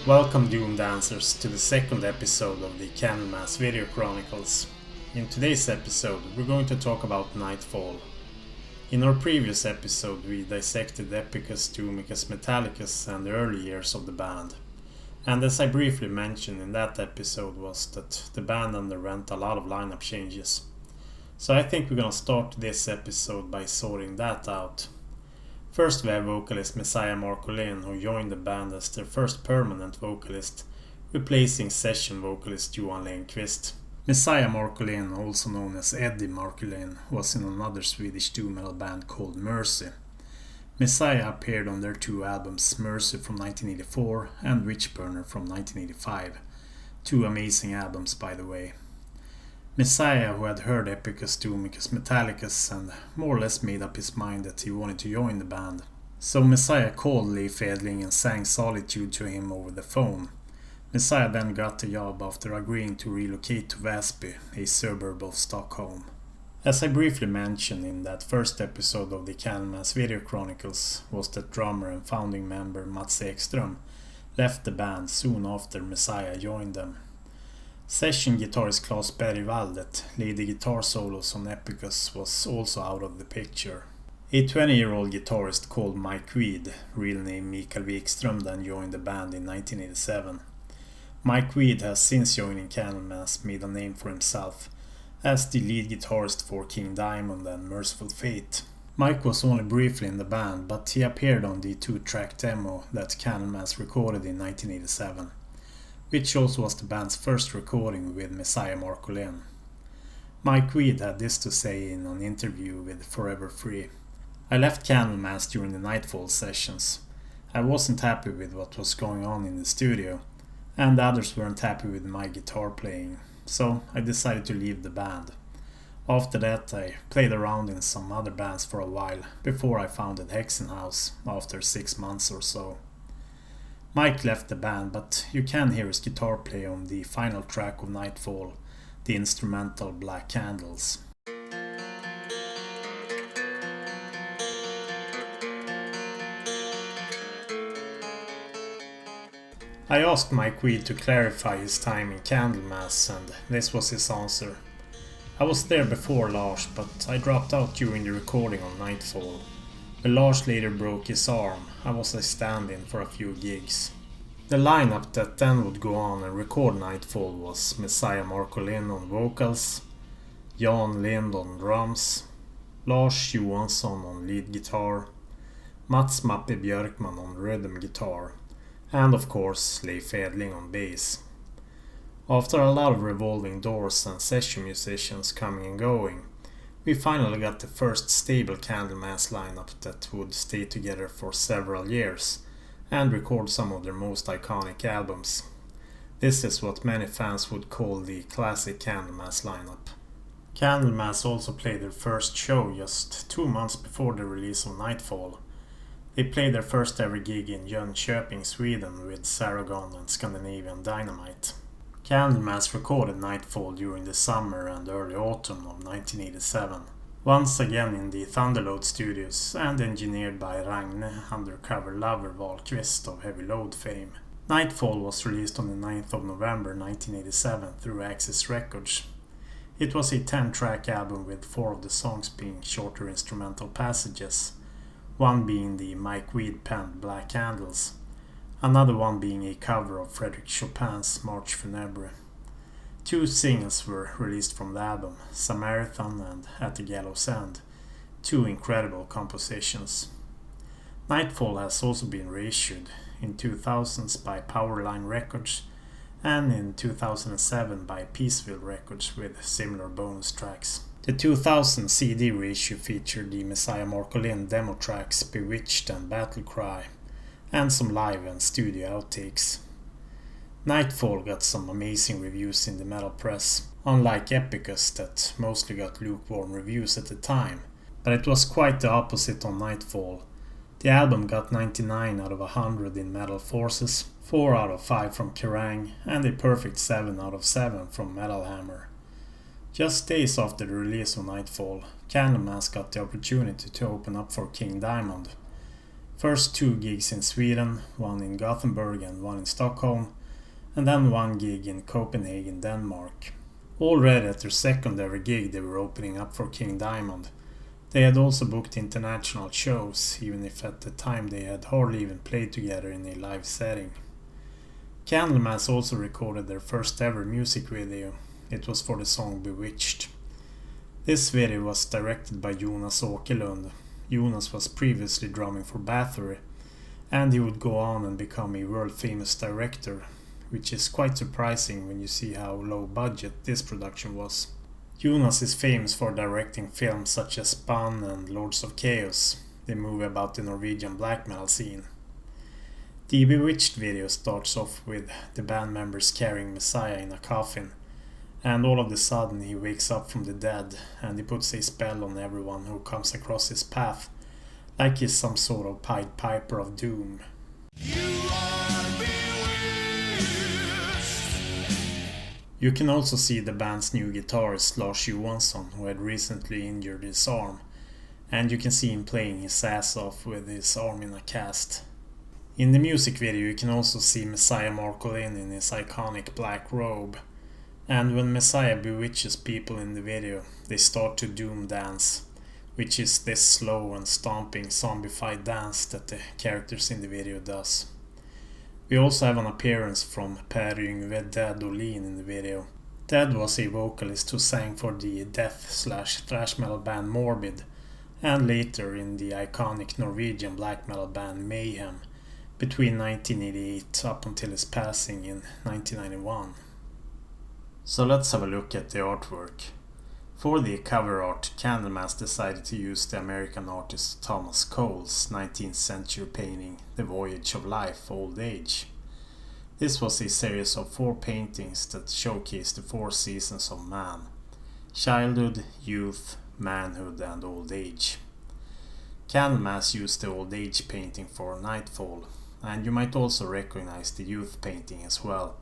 Welcome Doom Dancers to the second episode of the Candlemass Video Chronicles. In today's episode we're going to talk about Nightfall. In our previous episode we dissected Epicus Doomicus Metallicus and the early years of the band. And as I briefly mentioned in that episode was that the band underwent a lot of lineup changes. So I think we're gonna start this episode by sorting that out. First we have vocalist Messiah Marcolin, who joined the band as their first permanent vocalist, replacing session vocalist Johan Lindqvist. Messiah Marcolin, also known as Eddie Marcolin, was in another Swedish doom metal band called Mercy. Messiah appeared on their two albums Mercy from 1984 and Witchburner from 1985. Two amazing albums, by the way. Messiah, who had heard Epicus Doomicus Metallicus and more or less made up his mind that he wanted to join the band. So Messiah called Leif Edling and sang Solitude to him over the phone. Messiah then got the job after agreeing to relocate to Väsby, a suburb of Stockholm. As I briefly mentioned in that first episode of the Candlemass Video Chronicles was that drummer and founding member Mats Ekström left the band soon after Messiah joined them. Session guitarist Claes Bergvall that laid the guitar solos on Epicus was also out of the picture. A 20-year-old guitarist called Mike Wead, real name Mikael Wikström, then joined the band in 1987. Mike Wead has since joining Candlemass made a name for himself as the lead guitarist for King Diamond and Merciful Fate. Mike was only briefly in the band, but he appeared on the 2-track demo that Candlemass recorded in 1987. Which also was the band's first recording with Messiah Marcolin. Mike Wead had this to say in an interview with Forever Free. I left Candlemass during the Nightfall sessions. I wasn't happy with what was going on in the studio, and the others weren't happy with my guitar playing, so I decided to leave the band. After that I played around in some other bands for a while, before I founded Hexenhaus after 6 months or so. Mike left the band, but you can hear his guitar play on the final track of Nightfall, the instrumental Black Candles. I asked Mike Wead to clarify his time in Candlemass, and this was his answer. I was there before Lars, but I dropped out during the recording on Nightfall. When Lars later broke his arm, I was a stand-in for a few gigs. The lineup that then would go on and record Nightfall was Messiah Marcolin on vocals, Jan Lindh on drums, Lasse Johansson on lead guitar, Mats Mappe Bjorkman on rhythm guitar, and of course Leif Edling on bass. After a lot of revolving doors and session musicians coming and going, we finally got the first stable Candlemass lineup that would stay together for several years and record some of their most iconic albums. This is what many fans would call the classic Candlemass lineup. Candlemass also played their first show just 2 months before the release of Nightfall. They played their first ever gig in Jönköping, Sweden with Saragon and Scandinavian Dynamite. Candlemass recorded Nightfall during the summer and early autumn of 1987, once again in the Thunderload studios and engineered by Ragne undercover lover Wahlqvist of Heavy Load fame. Nightfall was released on the 9th of November 1987 through Axis Records. It was a 10-track album with 4 of the songs being shorter instrumental passages, one being the Mike Wead penned Black Candles, another one being a cover of Frédéric Chopin's Marche Funebre. 2 singles were released from the album, Samarithan and At the Gallows End, 2 incredible compositions. Nightfall has also been reissued, in 2000s by Powerline Records and in 2007 by Peaceville Records with similar bonus tracks. The 2000 CD reissue featured the Messiah Marcolin demo tracks Bewitched and Battle Cry, and some live and studio outtakes. Nightfall got some amazing reviews in the metal press, unlike Epicus that mostly got lukewarm reviews at the time, but it was quite the opposite on Nightfall. The album got 99 out of 100 in Metal Forces, 4 out of 5 from Kerrang, and a perfect 7 out of 7 from Metal Hammer. Just days after the release of Nightfall, Candlemass got the opportunity to open up for King Diamond. First 2 gigs in Sweden, one in Gothenburg and one in Stockholm, and then 1 gig in Copenhagen, Denmark. Already at their second ever gig they were opening up for King Diamond. They had also booked international shows, even if at the time they had hardly even played together in a live setting. Candlemass also recorded their first ever music video. It was for the song Bewitched. This video was directed by Jonas Åkerlund. Jonas was previously drumming for Bathory, and he would go on and become a world famous director, which is quite surprising when you see how low budget this production was. Jonas is famous for directing films such as Spun and Lords of Chaos, the movie about the Norwegian black metal scene. The Bewitched video starts off with the band members carrying Messiah in a coffin, and all of a sudden he wakes up from the dead and he puts a spell on everyone who comes across his path, like he's some sort of Pied Piper of Doom. You can also see the band's new guitarist Lasse Johansson, who had recently injured his arm, and you can see him playing his ass off with his arm in a cast. In the music video you can also see Messiah Marcolin in his iconic black robe, and when Messiah bewitches people in the video, they start to doom dance, which is this slow and stomping zombified dance that the characters in the video does. We also have an appearance from Per Yngve Dead Olin in the video. Dead was a vocalist who sang for the death/thrash metal band Morbid, and later in the iconic Norwegian black metal band Mayhem, between 1988 up until his passing in 1991. So let's have a look at the artwork. For the cover art, Candlemass decided to use the American artist Thomas Cole's 19th century painting The Voyage of Life, Old Age. This was a series of 4 paintings that showcased the 4 seasons of man: childhood, youth, manhood and old age. Candlemass used the old age painting for Nightfall, and you might also recognize the youth painting as well,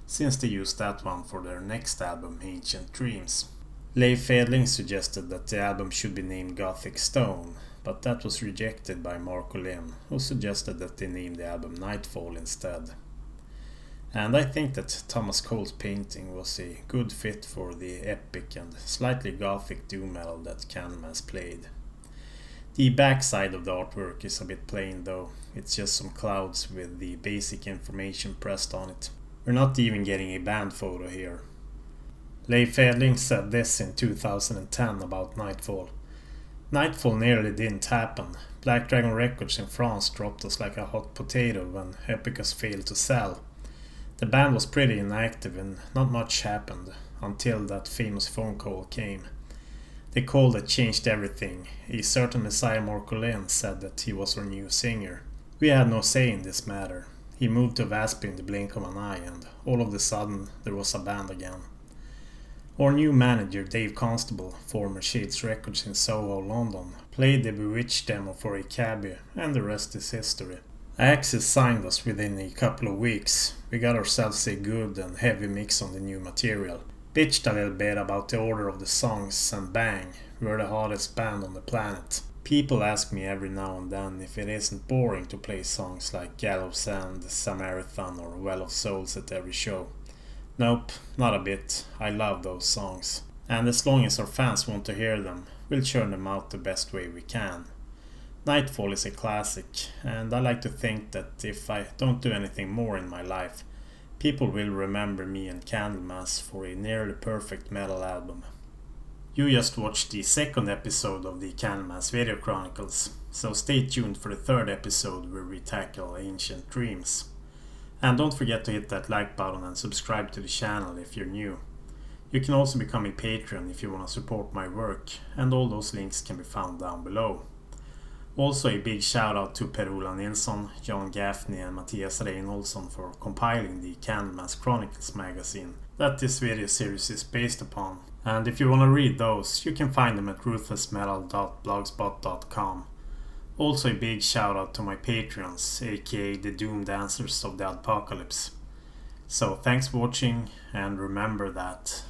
since they used that one for their next album, Ancient Dreams. Leif Edling suggested that the album should be named Gothic Stone, but that was rejected by Marcolin, who suggested that they name the album Nightfall instead. And I think that Thomas Cole's painting was a good fit for the epic and slightly gothic doom metal that Candlemass played. The backside of the artwork is a bit plain though, it's just some clouds with the basic information pressed on it. We're not even getting a band photo here. Leif Edling said this in 2010 about Nightfall. Nightfall nearly didn't happen. Black Dragon Records in France dropped us like a hot potato when Epicus failed to sell. The band was pretty inactive and not much happened until that famous phone call came. The call that changed everything. A certain Messiah Marcolin said that he was our new singer. We had no say in this matter. He moved to Väsby in the blink of an eye and all of a sudden there was a band again. Our new manager Dave Constable, former Shades Records in Soho, London, played the Bewitched demo for a cabbie and the rest is history. Axis signed us within a couple of weeks. We got ourselves a good and heavy mix on the new material. Bitched a little bit about the order of the songs and bang, we're the hardest band on the planet. People ask me every now and then if it isn't boring to play songs like Gallows End, Samarithan or Well of Souls at every show. Nope, not a bit. I love those songs. And as long as our fans want to hear them, we'll churn them out the best way we can. Nightfall is a classic, and I like to think that if I don't do anything more in my life, people will remember me and Candlemass for a nearly perfect metal album. You just watched the second episode of the Candlemass Video Chronicles, so stay tuned for the third episode where we tackle Ancient Dreams. And don't forget to hit that like button and subscribe to the channel if you're new. You can also become a patron if you want to support my work, and all those links can be found down below. Also a big shout out to Per-Ola Nilsson, Jan Gaffney and Mattias Reinholdsson for compiling the Candlemass Chronicles magazine that this video series is based upon. And if you want to read those, you can find them at ruthlessmetal.blogspot.com. Also a big shout out to my patrons, aka the Doom Dancers of the Apocalypse. So thanks for watching, and remember that